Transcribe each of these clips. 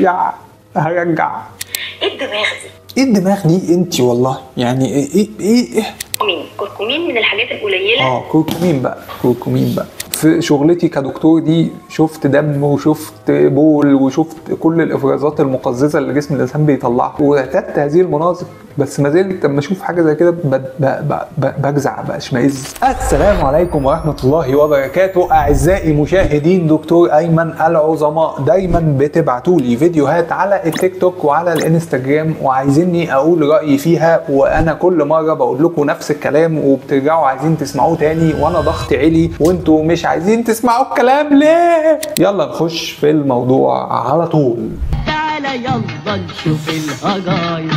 يا هرجع. ايه الدماغ دي؟ ايه الدماغ دي انت والله؟ يعني ايه كركمين من الحاجات القليله. كركمين بقى، كركمين بقى. في شغلتي كدكتور دي شفت دم وشفت بول وشفت كل الافرازات المقززه اللي جسم الانسان بيطلعها، واعتدت هذه المناظر، بس ما زلت لما اشوف حاجه زي كده بجزع، بشمئز. السلام عليكم ورحمه الله وبركاته اعزائي مشاهدين دكتور ايمن العظماء. دايما بتبعتوا لي فيديوهات على التيك توك وعلى الانستجرام وعايزيني اقول رايي فيها، وانا كل مره بقول لكم نفس الكلام وبترجعوا عايزين تسمعوه تاني، وانا ضغطي عالي وانتوا مش عايزين تسمعوا الكلام ليه؟ يلا نخش في الموضوع على طول. تعالى يلا نشوف الهجايز.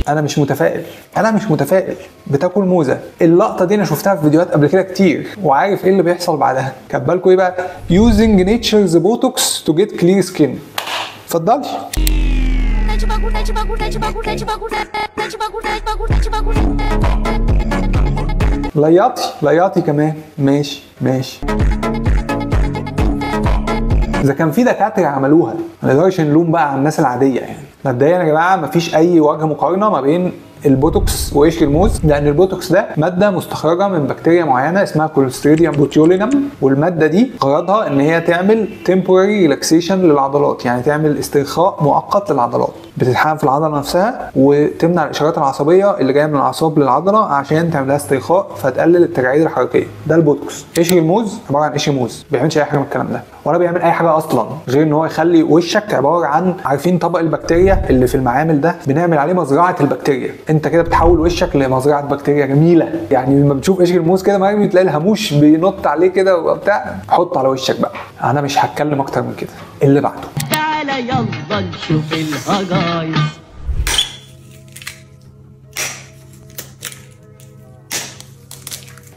انا مش متفائل. بتاكل موزه. اللقطه دي انا شفتها في فيديوهات قبل كده كتير، وعارف ايه اللي بيحصل بعدها. كاتب لكم ايه بقى؟ using nature's botox to get clear skin. اتفضلي. لياطي كمان. ماشي. اذا كان في دكاتره عملوها ما نقدرش نلوم بقى على الناس العاديه. يعني مبدئيا يا جماعه مفيش اي وجه مقارنه ما بين البوتوكس وقشر الموز، لان البوتوكس ده ماده مستخرجه من بكتيريا معينه اسمها كوليستريديوم بوتيولينم، والماده دي غرضها ان هي تعمل temporary relaxation للعضلات، يعني تعمل استرخاء مؤقت للعضلات، بتتحقن في العضله نفسها وتمنع الاشارات العصبيه اللي جايه من الاعصاب للعضله عشان تعمل لها استرخاء فتقلل التجاعيد الحركيه. ده البوتوكس. قشر الموز عباره عن قشر موز، ما بيعملش اي حاجه من الكلام ده، ولا بيعمل اي حاجه اصلا غير ان هو يخلي وشك عباره عن، عارفين طبق البكتيريا اللي في المعامل ده؟ بنعمل عليه مزرعه البكتيريا. انت كده بتحول وشك لمزرعه بكتيريا جميله. يعني لما بتشوف قشر الموز كده مرمي تلاقي الهاموش بينط عليه كده وبتاع، حط على وشك بقى. انا مش هتكلم اكتر من كده. اللي بعده. تعالى يلا نشوف الهجايز.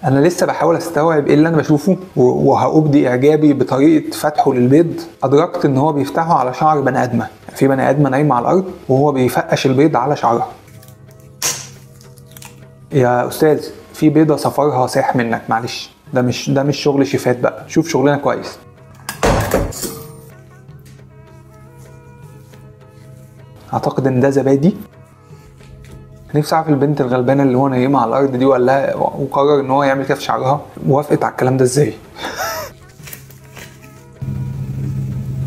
انا لسه بحاول استوعب ايه اللي انا بشوفه، وهأبدي اعجابي بطريقه فتحه للبيض. ادركت ان هو بيفتحه على شعر بني ادمه. في بني ادمه نايمه على الارض وهو بيفقش البيض على شعرها. يا استاذ في بيضه سفرها ساح منك، معلش. ده مش شغل شيفات بقى، شوف شغلنا كويس. اعتقد ان ده زبادي. نفسي اعرف البنت الغلبانه اللي هو نايمه على الارض دي وقرر ان هو يعمل كده في شعرها، وافقت على الكلام ده ازاي؟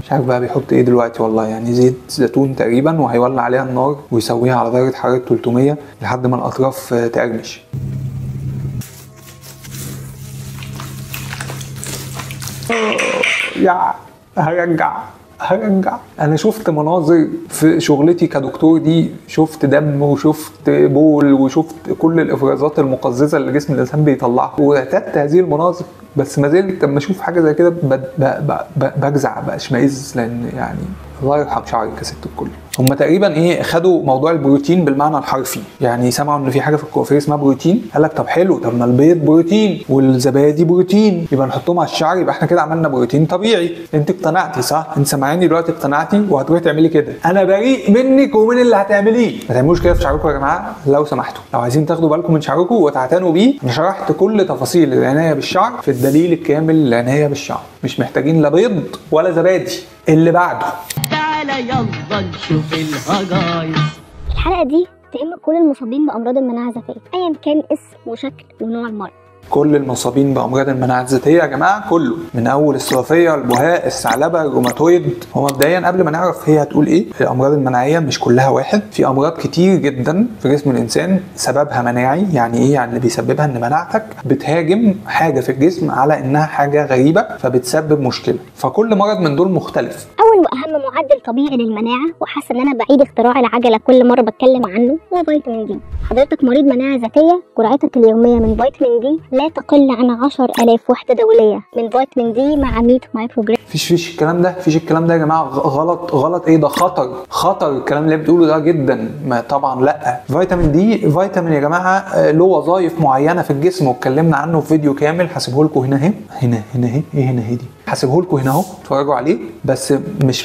مش عارف بقى بيحط ايه دلوقتي والله. يعني زيت زيتون تقريبا، وهيولع عليها النار ويسويها على درجه حراره 300 لحد ما الاطراف تقرمش. يا هرجع. انا شفت مناظر في شغلتي كدكتور دي، شفت دم وشفت بول وشفت كل الافرازات المقززه اللي جسم الانسان بيطلعها، واعتدت هذه المناظر، بس ما زلت لما اشوف حاجه زي كده بجزع، بشمئز، لان يعني الله يرحم شعرك يا ست الكل. هم تقريبا خدوا موضوع البروتين بالمعنى الحرفي. يعني سمعوا ان في حاجه في الكوافير اسمها بروتين، قال لك طب حلو، طب ما البيض بروتين والزبادي بروتين، يبقى نحطهم على الشعر، يبقى احنا كده عملنا بروتين طبيعي. انت اقتنعتي صح؟ انت سامعاني دلوقتي اقتنعتي وهتروحي تعملي كده. انا بريء منك ومن اللي هتعمليه. ما تعملوش كده في شعركم يا جماعه لو سمحتوا. لو عايزين تاخدوا بالكم من شعركم وتعتنوا بيه، انا شرحت كل تفاصيل العنايه بالشعر في الدليل الكامل للعنايه بالشعر. مش محتاجين لا بيض ولا زبادي. اللي بعده. تعالى يلا نشوف الهجايز. الحلقة دي تهم كل المصابين بأمراض المناعة الذاتية أيا كان اسم وشكل ونوع المرض. كل المصابين بأمراض المناعة الذاتية يا جماعة، كله من أول السلافية، البهاء، الثعلبة، الروماتويد. هو مبدئيا قبل ما نعرف هي هتقول إيه، الأمراض المناعية مش كلها واحد. في أمراض كتير جدا في جسم الإنسان سببها مناعي. يعني إيه؟ يعني اللي بيسببها إن مناعتك بتهاجم حاجة في الجسم على إنها حاجة غريبة فبتسبب مشكلة. فكل مرض من دول مختلف. أول وأهم معدل طبيعي للمناعة، وحاسة إن أنا بعيد اختراع العجلة كل مرة بتكلم عنه، هو فيتامين دي. حضرتك مريض مناعة ذاتية، جرعتك اليومية من فيتامين دي لا تقل عن 10,000 وحدة دولية من فيتامين دي مع 100 مايكروجرام. فيش الكلام ده، يا جماعة. غلط. ايه ده؟ خطر الكلام اللي بتقوله ده جدا. ما طبعا لا. فيتامين دي فيتامين يا جماعة له وظائف معينة في الجسم، واتكلمنا عنه في فيديو كامل هسيبه لكم هنا اهي. هنا اهي. ايه هنا اهي دي؟ هسيبه لكم هنا اهو اتفرجوا عليه، بس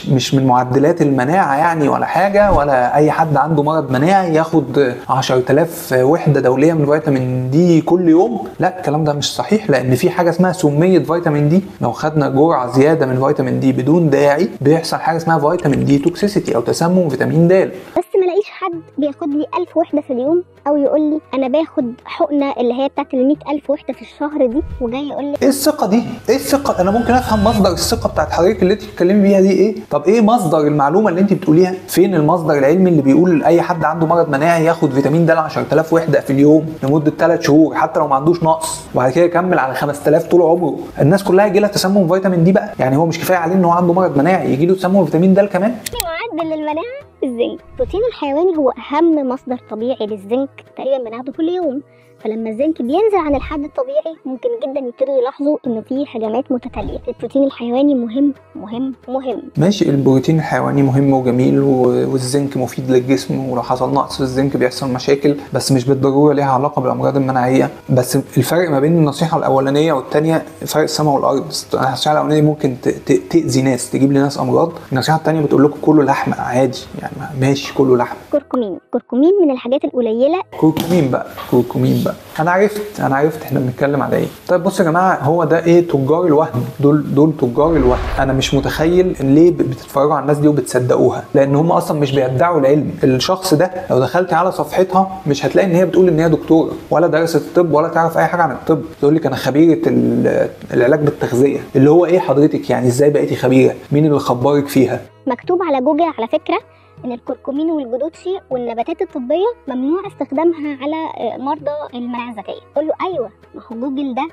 مش من معدلات المناعه يعني ولا حاجه، ولا اي حد عنده مرض مناعي ياخد 10,000 وحده دوليه من فيتامين دي كل يوم. لا الكلام ده مش صحيح، لان في حاجه اسمها سميه فيتامين دي. لو خدنا جرعه زياده من فيتامين دي بدون داعي بيحصل حاجه اسمها فيتامين دي توكسيسيتي او تسمم فيتامين د. بس ما لاقيش حد بياخد لي 1000 وحده في اليوم او يقول لي انا باخد حقنه اللي هي بتاعت ال 100,000 وحده في الشهر دي، وجاي يقول لي ايه الثقه دي؟ ايه الثقه؟ انا ممكن افهم مصدر الثقه بتاعت حضرتك اللي انت بتتكلمي بيها دي ايه؟ طب ايه مصدر المعلومه اللي انت بتقوليها؟ فين المصدر العلمي اللي بيقول اي حد عنده مرض مناعي ياخد فيتامين د 10,000 وحده في اليوم لمده 3 شهور حتى لو ما عندوش نقص، وبعد كده يكمل على 5000 طول عمره؟ الناس كلها يجي لها تسمم فيتامين دي بقى، يعني هو مش كفايه عليه ان هو عنده مرض مناعي يجي له تسمم فيتامين د كمان؟ معدل للمناعه الزنك. البروتين الحيواني هو اهم مصدر طبيعي للزنك، تقريبا بناخده كل يوم. فلما الزنك بينزل عن الحد الطبيعي ممكن جدا يبتدوا يلاحظوا انه في هجمات متتاليه. البروتين الحيواني مهم مهم مهم. ماشي، البروتين الحيواني مهم وجميل والزنك مفيد للجسم، ولو حصل نقص في الزنك بيحصل مشاكل، بس مش بالضروره ليها علاقه بالامراض المناعيه. بس الفرق ما بين النصيحه الاولانيه والثانيه فرق السماء والارض. النصيحه الاولانيه ممكن تاذي ناس، تجيب لناس امراض. النصيحه الثانيه بتقول لكم كله لحمه عادي، يعني ماشي كله لحمه. كركمين من الحاجات القليله. كركمين بقى انا عرفت احنا بنتكلم على ايه. طيب بصوا يا جماعه، هو ده ايه؟ تجار الوهم. دول تجار الوهم. انا مش متخيل ان ليه بتتفرجوا على الناس دي وبتصدقوها، لان هم اصلا مش بيدعوا العلم. الشخص ده لو دخلت على صفحتها مش هتلاقي ان هي بتقول ان هي دكتوره ولا درست الطب ولا تعرف اي حاجه عن الطب. تقول لك انا خبيره العلاج بالتغذيه. اللي هو ايه حضرتك؟ يعني ازاي بقيتي خبيره؟ مين اللي خبرك فيها؟ مكتوب على جوجل على فكره ان الكركمين والجدوتشي والنباتات الطبيه ممنوع استخدامها على مرضى المناعه الذكيه. قول له ايوه، ما هو جوجل ده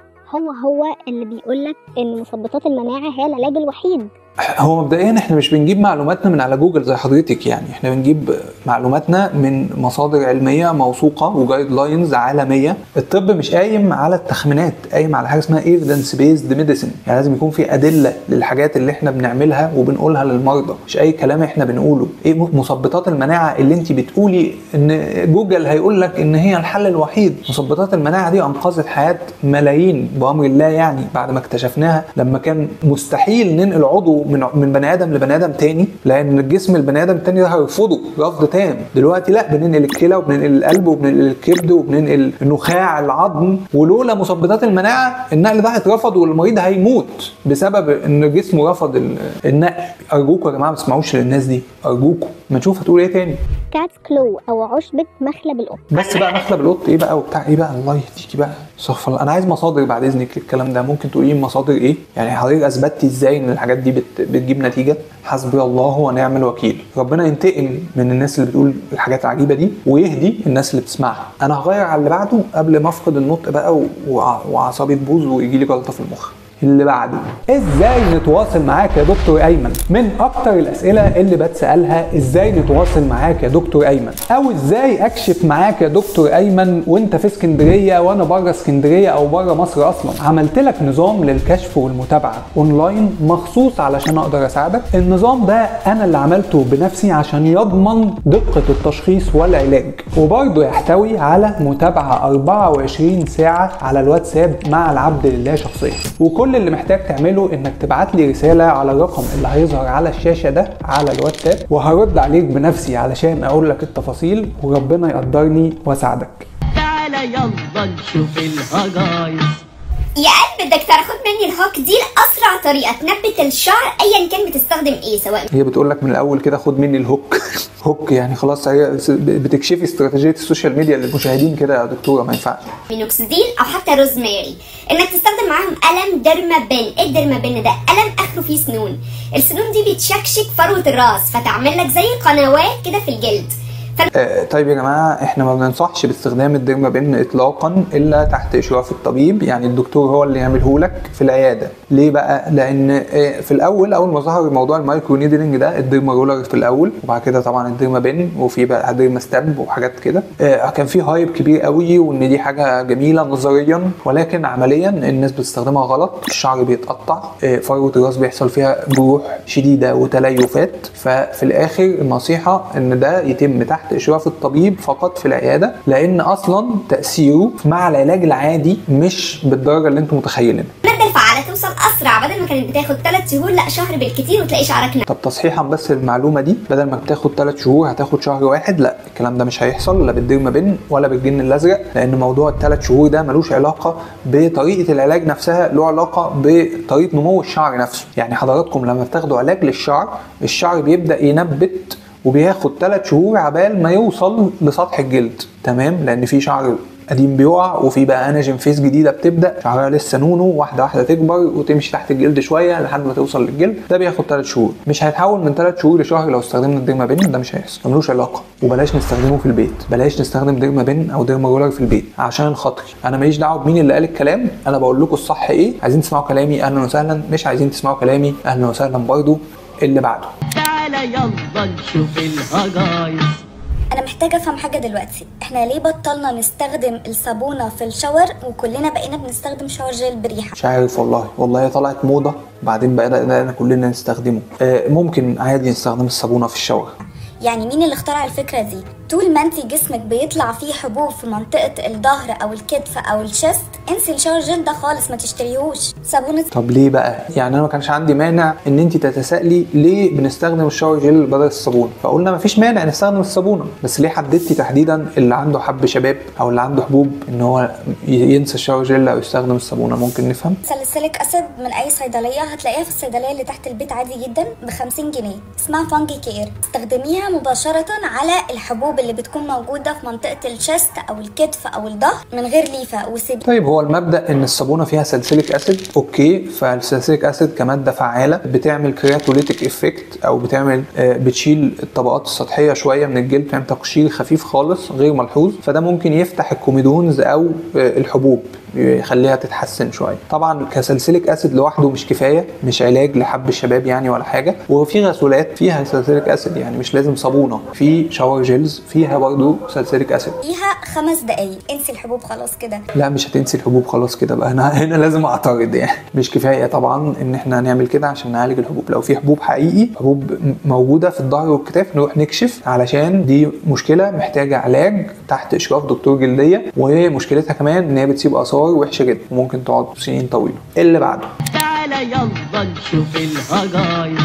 هو اللي بيقول لك ان مثبطات المناعه هي العلاج الوحيد. هو مبدئيا احنا مش بنجيب معلوماتنا من على جوجل زي حضرتك، يعني احنا بنجيب معلوماتنا من مصادر علميه موثوقه وجايد لاينز عالميه. الطب مش قايم على التخمينات، قايم على حاجه اسمها ايفيدنس بيزد ميديسن، يعني لازم يكون في ادله للحاجات اللي احنا بنعملها وبنقولها للمرضى، مش اي كلام احنا بنقوله. ايه مثبطات المناعه اللي انت بتقولي ان جوجل هيقول لك ان هي الحل الوحيد؟ مثبطات المناعه دي انقذت حياه ملايين بامر الله، يعني بعد ما اكتشفناها لما كان مستحيل ننقل عضو من بني ادم لبني ادم تاني، لان الجسم البني ادم التاني ده هيرفضه رفض تام. دلوقتي لا، بننقل الكلى وبننقل القلب وبننقل الكبد وبننقل نخاع العظم، ولولا مثبطات المناعه النقل ده هيترفض والمريض هيموت بسبب ان جسمه رفض النقل. ارجوكم يا جماعه ما تسمعوش للناس دي، ارجوكم. ما نشوف هتقول ايه تاني. كاتس كلو او عشبه مخلب القط. بس بقى مخلب القط ايه بقى وبتاع ايه بقى؟ الله يهديكي بقى، استغفر الله. انا عايز مصادر بعد اذنك للكلام ده. ممكن تقولي لي مصادر ايه؟ يعني حضرتك اثبتي ازاي ان الحاجات دي بتجيب نتيجه؟ حسبي الله ونعم الوكيل. ربنا ينتقم من الناس اللي بتقول الحاجات العجيبه دي ويهدي الناس اللي بتسمعها. انا هغير على اللي بعده قبل ما افقد النطق بقى واعصابي تبوظ ويجي لي جلطه في المخ. اللي بعده، ازاي نتواصل معاك يا دكتور ايمن؟ من اكتر الاسئله اللي بتسالها ازاي نتواصل معاك يا دكتور ايمن، او ازاي اكشف معاك يا دكتور ايمن وانت في اسكندريه وانا بره اسكندريه او بره مصر اصلا. عملت لك نظام للكشف والمتابعه اونلاين مخصوص علشان اقدر اساعدك. النظام ده انا اللي عملته بنفسي عشان يضمن دقه التشخيص والعلاج، وبرضه يحتوي على متابعه 24 ساعه على الواتساب مع العبد لله شخصيا. وكل اللي محتاج تعمله انك تبعت لي رساله على الرقم اللي هيظهر على الشاشه ده على الواتساب، وهرد عليك بنفسي علشان اقول لك التفاصيل، وربنا يقدرني واساعدك. تعالى يلا نشوف الهجايز. يا قلب الدكتور، خد مني الهوك دي لاسرع طريقه تنبت الشعر ايا كان بتستخدم ايه. سواء هي بتقول لك من الاول كده خد مني الهوك هوك يعني خلاص هي بتكشفي استراتيجيه السوشيال ميديا للمشاهدين كده يا دكتوره، ما ينفعش. مينوكسيديل او حتى روزماري، انك تستخدم معاهم قلم ديرمابين. ايه الديرمابين ده؟ قلم اخره فيه سنون. السنون دي بتشكشك فروه الراس فتعمل لك زي قنوات كده في الجلد. طيب يا جماعه، احنا ما بننصحش باستخدام الديرمابين اطلاقا الا تحت اشراف الطبيب، يعني الدكتور هو اللي يعمله لك في العياده. ليه بقى؟ لان في الاول اول ما ظهر موضوع المايكرو نيدلينج ده الديرمارولر في الاول، وبعد كده طبعا الديرمابين، وفي بقى ديرماستاب وحاجات كده. كان في هايب كبير قوي وان دي حاجه جميله نظريا، ولكن عمليا الناس بتستخدمها غلط. الشعر بيتقطع، فروه الراس بيحصل فيها جروح شديده وتليفات. ففي الاخر النصيحه ان ده يتم تحت اشراف الطبيب فقط في العياده، لان اصلا تاثيره مع العلاج العادي مش بالدرجه اللي انتم متخيلينها. الماده الفعاله توصل اسرع، بدل ما كانت بتاخد 3 شهور لا شهر بالكتير وتلاقي شعرك ناعم. طب تصحيحا بس المعلومه دي، بدل ما بتاخد 3 شهور هتاخد شهر واحد، لا الكلام ده مش هيحصل لا بالديرمابين ولا بالجن الازرق، لان موضوع ال3 شهور ده ملوش علاقه بطريقه العلاج نفسها، له علاقه بطريقه نمو الشعر نفسه. يعني حضراتكم لما بتاخدوا علاج للشعر، الشعر بيبدا ينبت وبياخد 3 شهور عبال ما يوصل لسطح الجلد، تمام؟ لان في شعر قديم بيقع وفي بقى اناجين فيس جديده بتبدا شعرها لسه نونو، واحده واحده تكبر وتمشي تحت الجلد شويه لحد ما توصل للجلد، ده بياخد 3 شهور. مش هيتحول من 3 شهور لشهر لو استخدمنا الديرمابين، ده مش هيحصل، ملوش علاقه. وبلاش نستخدمه في البيت، بلاش نستخدم ديرمابين او ديرمارولر في البيت عشان خاطري. انا ماليش دعوه بمين اللي قال الكلام، انا بقول لكم الصح ايه. عايزين تسمعوا كلامي اهلا وسهلا، مش عايزين تسمعوا كلامي اهلا وسهلا برضو. اللي بعده تعالى يلا نشوف الهجايز. انا محتاجه افهم حاجه دلوقتي، احنا ليه بطلنا نستخدم الصابونه في الشاور وكلنا بقينا بنستخدم شاور جيل بريحه؟ مش عارف والله طلعت موضه بعدين بقينا كلنا نستخدمه. ممكن عادي نستخدم الصابونه في الشاور. يعني مين اللي اخترع الفكره دي؟ طول ما انت جسمك بيطلع فيه حبوب في منطقه الظهر او الكتف او الشست، انسي الشاور جيل ده خالص، ما تشتريهوش. صابونه. طب ليه بقى؟ يعني انا ما كانش عندي مانع ان انت تتسائلي ليه بنستخدم الشاور جيل بدل الصابونه، فقلنا ما فيش مانع نستخدم الصابونه، بس ليه حددتي تحديدا اللي عنده حب شباب او اللي عنده حبوب ان هو ينسى الشاور جيل او يستخدم الصابونه؟ ممكن نفهم. ساليسيليك اسيد من اي صيدليه هتلاقيها في الصيدليه اللي تحت البيت عادي جدا ب50 جنيه، اسمها فانجي كير. استخدميها مباشره على الحبوب اللي بتكون موجوده في منطقه الشست او الكتف او الظهر من غير ليفه وسيبي. طيب هو المبدا ان الصابونه فيها ساليسيليك اسيد، اوكي، فالساليسيليك اسيد كماده فعاله بتعمل كرياتوليتيك افكت او بتشيل الطبقات السطحيه شويه من الجلد، بتعمل تقشير خفيف خالص غير ملحوظ، فده ممكن يفتح الكوميدونز او الحبوب يخليها تتحسن شويه. طبعا كساليسيليك اسيد لوحده مش كفايه، مش علاج لحب الشباب يعني ولا حاجه، وفي غسولات فيها ساليسيليك اسيد، يعني مش لازم صابونه، في شاور جيلز فيها برضو ساليسيليك اسيد. فيها 5 دقايق انسي الحبوب خلاص كده. لا مش هتنسي الحبوب خلاص كده بقى، انا هنا لازم اعترض. يعني مش كفايه طبعا ان احنا نعمل كده عشان نعالج الحبوب. لو في حبوب حقيقي، حبوب موجوده في الظهر والكتاف، نروح نكشف علشان دي مشكله محتاجه علاج تحت اشراف دكتور جلديه، ومشكلتها كمان ان هي بتسيب اثار وحشه جدا وممكن تقعد سنين طويله. اللي بعده تعالى يلا نشوف الهجايز.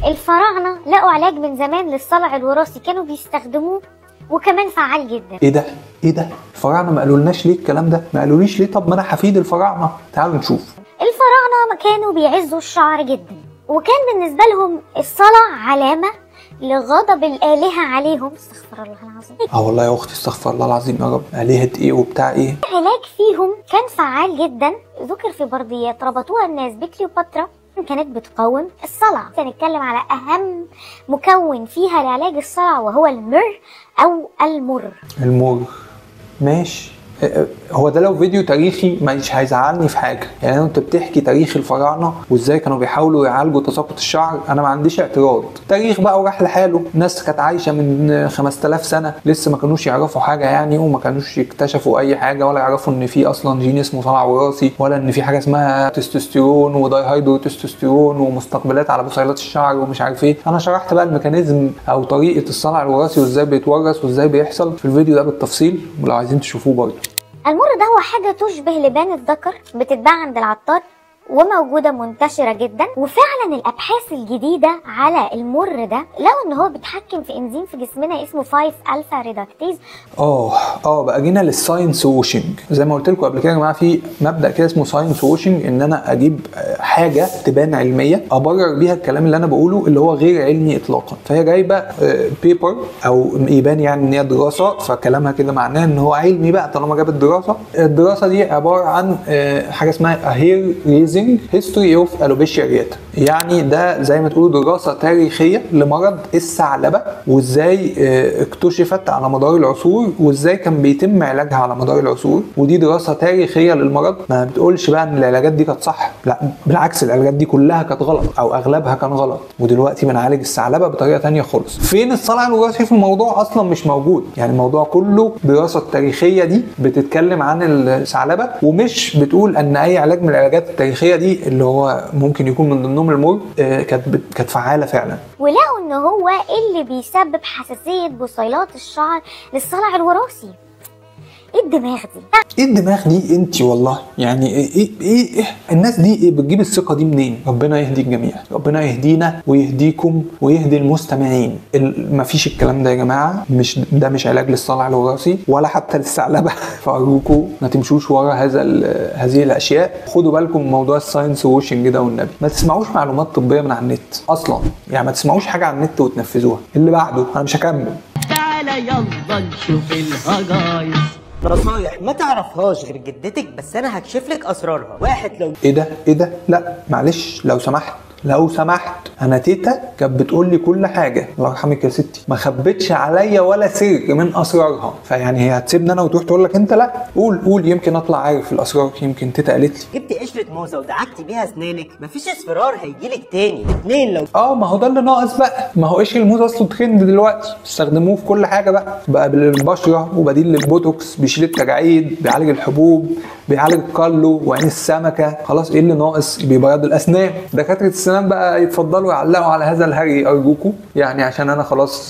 الفراعنه لقوا علاج من زمان للصلع الوراثي كانوا بيستخدموه وكمان فعال جدا. ايه ده الفراعنه ما قالولناش ليه الكلام ده؟ ما قالوليش ليه؟ طب ما انا حفيد الفراعنه. تعالوا نشوف. الفراعنه كانوا بيعزوا الشعر جدا، وكان بالنسبه لهم الصلع علامه لغضب الالهه عليهم. استغفر الله العظيم. والله يا اختي استغفر الله العظيم يا رب. الهه ايه وبتاع ايه؟ العلاج فيهم كان فعال جدا، ذكر في برديات ربطوها الناس بكليوباترا، كانت بتقاوم الصلع. هنتكلم على اهم مكون فيها لعلاج الصلع وهو المر او المر. ماشي. هو ده لو فيديو تاريخي مش هيزعلني في حاجه، يعني انت بتحكي تاريخ الفراعنه وازاي كانوا بيحاولوا يعالجوا تساقط الشعر، انا ما عنديش اعتراض. تاريخ بقى وراح لحاله، ناس كانت عايشه من 5000 سنه لسه ما كانوش يعرفوا حاجه يعني، وما كانوش يكتشفوا اي حاجه ولا يعرفوا ان في اصلا جين اسمه صلع وراثي، ولا ان في حاجه اسمها تستوستيرون ودايهايدرو تستوستيرون ومستقبلات على بصيلات الشعر ومش عارف ايه. انا شرحت بقى الميكانيزم او طريقه الصلع الوراثي وازاي بيتورث وازاي بيحصل في الفيديو ده بالتفصيل، ولو عايزين تشوفوه برضه. المر ده هو حاجة تشبه لبان الذكر، بتتباع عند العطار وموجودة منتشرة جدا. وفعلا الأبحاث الجديدة على المر ده لقوا إن هو بيتحكم في إنزيم في جسمنا اسمه 5 ألفا ريدكتيز. بقى جينا للساينس ووشنج. زي ما قلت لكم قبل كده يا جماعة، في مبدأ كده اسمه ساينس ووشنج، إن أنا أجيب حاجة تبان علمية أبرر بيها الكلام اللي أنا بقوله اللي هو غير علمي إطلاقا. فهي جايبة بيبر أو يبان يعني إن هي دراسة، فكلامها كده معناه إن هو علمي بقى طالما جابت دراسة. الدراسة دي عبارة عن حاجة اسمها هير ريزنج هيستوري اوف الوبيشيا رياتا، يعني ده زي ما تقولوا دراسه تاريخيه لمرض الثعلبه، وازاي اكتشفت على مدار العصور وازاي كان بيتم علاجها على مدار العصور. ودي دراسه تاريخيه للمرض، ما بتقولش بقى ان العلاجات دي كانت صح، لا بالعكس العلاجات دي كلها كانت غلط او اغلبها كان غلط، ودلوقتي بنعالج الثعلبه بطريقه ثانيه خالص. فين الصلع الوراثي في الموضوع؟ اصلا مش موجود. يعني الموضوع كله الدراسه التاريخيه دي بتتكلم عن الثعلبه، ومش بتقول ان اي علاج من العلاجات التاريخيه دي اللي هو ممكن يكون من ضمنهم المر كانت فعاله فعلا. ولقوا ان هو اللي بيسبب حساسيه بصيلات الشعر للصلع الوراثي. ايه الدماغ دي؟ ايه الدماغ دي انت والله؟ يعني ايه الناس دي ايه بتجيب الثقه دي منين؟ ربنا يهدي الجميع، ربنا يهدينا ويهديكم ويهدي المستمعين. مفيش الكلام ده يا جماعه، مش علاج للصلع الوراثي ولا حتى للثعلبه. فارجوكم ما تمشوش ورا هذه الاشياء. خدوا بالكم من موضوع الساينس ووشنج ده والنبي. ما تسمعوش معلومات طبيه من على النت اصلا، يعني ما تسمعوش حاجه على النت وتنفذوها. اللي بعده انا مش هكمل. تعالى يلا نشوف الهجايز. نصايح ما تعرفهاش غير جدتك، بس انا هكشف لك اسرارها. واحد لو ايه ده لا معلش لو سمحت انا تيتا كانت بتقول لي كل حاجه، الله يرحمك يا ستي، ما خبتش عليا ولا سر من اسرارها. فيعني هي هتسيبني انا وتروح تقول لك انت؟ لا، قول يمكن اطلع عارف الاسرار، يمكن تيتا قالت لي. جبت قشره موزه ودعكتي بيها اسنانك مفيش اصفرار هيجيلك تاني. اتنين لو ما هو ده اللي ناقص بقى. ما هو قشر الموز اصله ترند دلوقتي، استخدموه في كل حاجه بقى بالبشره وبديل للبوتوكس، بيشيل التجاعيد، بيعالج الحبوب، بيعالج الكالو وعين السمكه. خلاص ايه اللي ناقص؟ بيبيض الاسنان. دكاتره السنان بقى يتفضلوا يعلقوا على هذا الهري ارجوكم، يعني عشان انا خلاص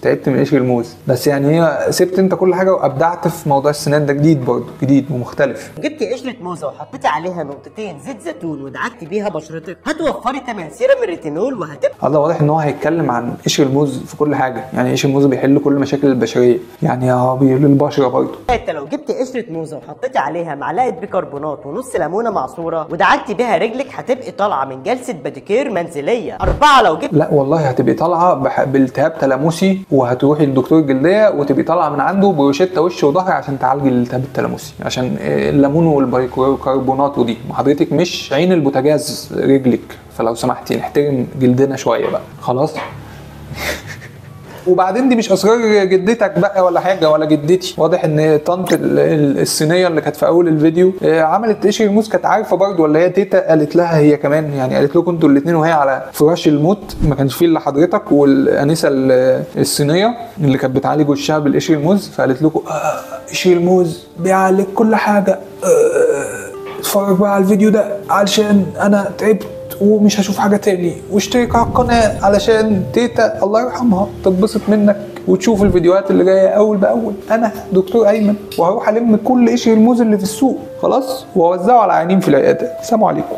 تعبت من قشر الموز. بس يعني هي سبت انت كل حاجه وابدعت في موضوع السنان ده، جديد برضه، جديد ومختلف. جبت قشره موزه وحطيتي عليها نقطتين زيت زيتون ودعكتي بيها بشرتك، هتوفري تمن سيرم الريتينول وهتبقى الله. واضح ان هو هيتكلم عن قشر الموز في كل حاجه، يعني قشر الموز بيحل كل مشاكل البشريه، يعني للبشره برضه. انت لو جبت قشره موزه وحطيتي عليها معلقه بيكربونات ونص ليمونه معصوره ودعكتي بيها رجلك، هتبقي طالعه من جلسه باديكير منزليه. 4 لو جبت لا والله هتبقي طالعه بالتهاب تلامسي، وهتروحي لدكتور الجلديه وتبقي طالعه من عنده بروشته وش وظهر عشان تعالجي الالتهاب التلامسي، عشان الليمون والبيكربونات ودي. وحضرتك مش عين البوتاجاز رجلك، فلو سمحتي نحترم جلدنا شويه بقى. خلاص. وبعدين دي مش اسرار جدتك بقى ولا حاجه ولا جدتي. واضح ان طنط الصينيه اللي كانت في اول الفيديو عملت قشر الموز كانت عارفه برضه، ولا هي تيتا قالت لها هي كمان؟ يعني قالت لكم انتوا الاثنين وهي على فراش الموت، ما كانش فيه الا حضرتك والانسه الصينيه اللي كانت بتعالج وشها بالقشر الموز، فقالت لكم قشر الموز بيعالج كل حاجه، اتفرج بقى على الفيديو ده علشان انا تعبت ومش هشوف حاجه تاني، واشترك على القناه علشان تيتا الله يرحمها تتبسط منك وتشوف الفيديوهات اللي جايه اول باول. انا دكتور ايمن وهروح الم كل قشر الموز اللي في السوق خلاص واوزعه على عيانين في العياده. السلام عليكم.